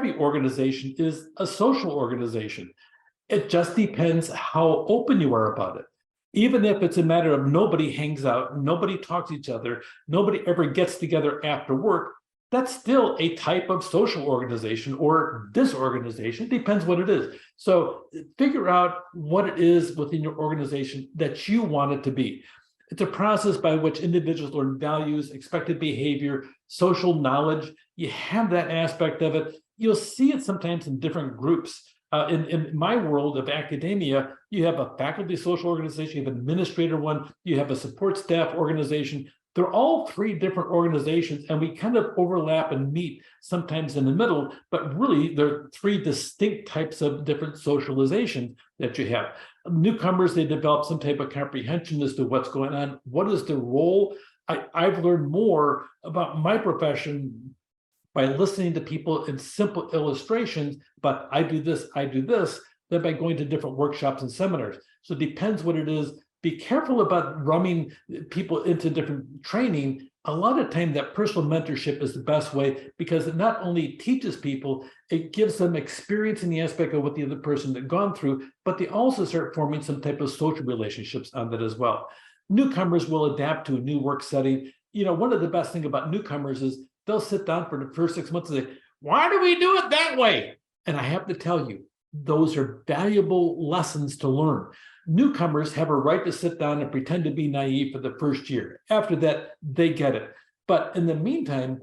every organization is a social organization. It just depends how open you are about it. Even if it's a matter of nobody hangs out, nobody talks to each other, nobody ever gets together after work, that's still a type of social organization or disorganization. It depends what it is. So figure out what it is within your organization that you want it to be. It's a process by which individuals learn values, expected behavior, social knowledge. You have that aspect of it. You'll see it sometimes in different groups. In my world of academia, you have a faculty social organization, you have an administrator one, you have a support staff organization. They're all three different organizations, and we kind of overlap and meet sometimes in the middle, but really there are three distinct types of different socialization that you have. Newcomers, they develop some type of comprehension as to what's going on. What is the role? I've learned more about my profession by listening to people in simple illustrations, but I do this, than by going to different workshops and seminars. So it depends what it is. Be careful about running people into different training. A lot of time that personal mentorship is the best way, because it not only teaches people, it gives them experience in the aspect of what the other person had gone through, but they also start forming some type of social relationships on that as well. Newcomers will adapt to a new work setting. One of the best things about newcomers is they'll sit down for the first 6 months and say, why do we do it that way? And I have to tell you, those are valuable lessons to learn. Newcomers have a right to sit down and pretend to be naive for the first year. After that, they get it. But in the meantime,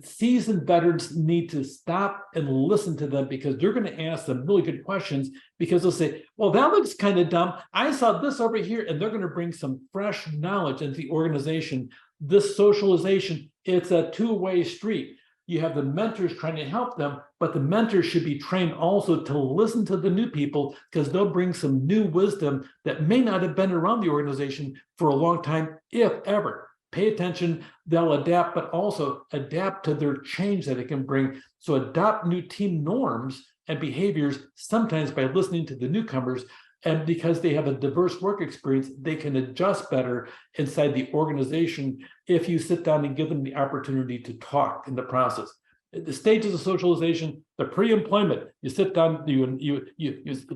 seasoned veterans need to stop and listen to them, because they're going to ask them really good questions, because they'll say, well, that looks kind of dumb. I saw this over here, and they're going to bring some fresh knowledge into the organization. This socialization, it's a two-way street. You have the mentors trying to help them, but the mentors should be trained also to listen to the new people, because they'll bring some new wisdom that may not have been around the organization for a long time, if ever. Pay attention, they'll adapt, but also adapt to their change that it can bring. So adopt new team norms and behaviors, sometimes by listening to the newcomers. And because they have a diverse work experience, they can adjust better inside the organization if you sit down and give them the opportunity to talk in the process. The stages of socialization, the pre-employment, you sit down, you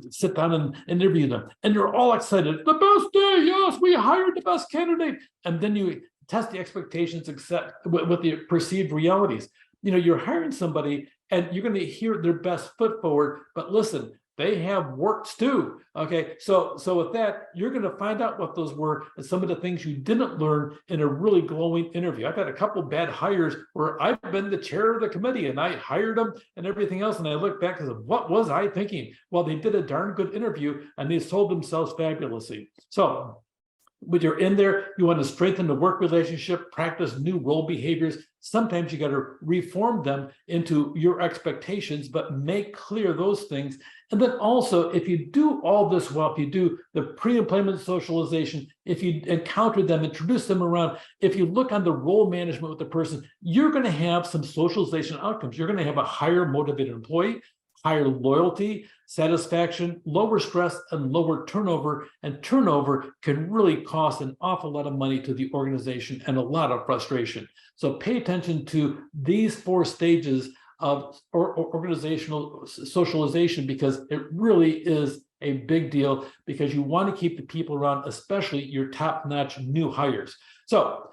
sit down and interview them, and you're all excited. The best day, yes, we hired the best candidate. And then you test the expectations except with the perceived realities. You're hiring somebody and you're going to hear their best foot forward, but listen, they have works too. Okay, so with that, you're going to find out what those were and some of the things you didn't learn in a really glowing interview. I've had a couple bad hires where I've been the chair of the committee and I hired them and everything else, and I look back and say, what was I thinking? Well, they did a darn good interview and they sold themselves fabulously. So when you're in there, you want to strengthen the work relationship, practice new role behaviors. Sometimes you got to reform them into your expectations, but make clear those things. And then also, if you do all this well, if you do the pre-employment socialization, if you encounter them, introduce them around, if you look on the role management with the person, you're going to have some socialization outcomes. You're going to have a higher motivated employee, higher loyalty, satisfaction, lower stress, and lower turnover. And turnover can really cost an awful lot of money to the organization and a lot of frustration. So pay attention to these 4 stages of organizational socialization, because it really is a big deal, because you want to keep the people around, especially your top-notch new hires. So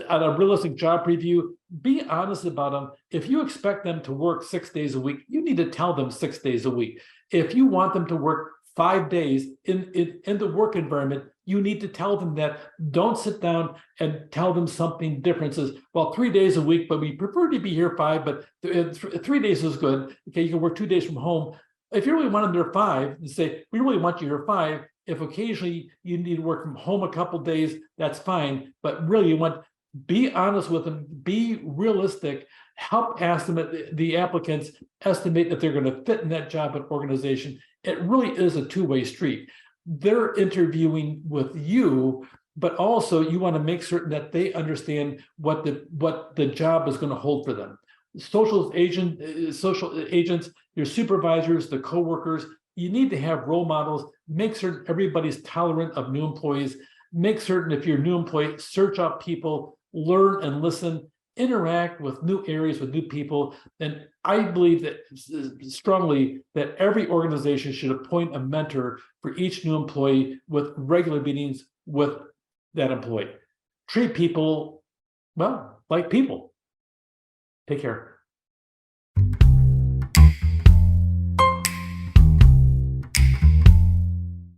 on a realistic job preview, be honest about them. If you expect them to work 6 days a week, you need to tell them 6 days a week. If you want them to work 5 days in the work environment, you need to tell them that. Don't sit down and tell them something different. Says, well, 3 days a week, but we prefer to be here 5, but 3 days is good. Okay, you can work 2 days from home. If you really want them there 5, you say, we really want you here 5. If occasionally you need to work from home a couple days, that's fine. But really, be honest with them, be realistic, help estimate the applicants, estimate that they're going to fit in that job and organization. It really is a two-way street. They're interviewing with you, but also you want to make certain that they understand what the job is going to hold for them. Social agents, your supervisors, the coworkers, you need to have role models. Make certain everybody's tolerant of new employees. Make certain if you're a new employee, search out people, learn and listen. interact with new areas, with new people, then I believe that strongly that every organization should appoint a mentor for each new employee with regular meetings with that employee. Treat people, well, like people. Take care.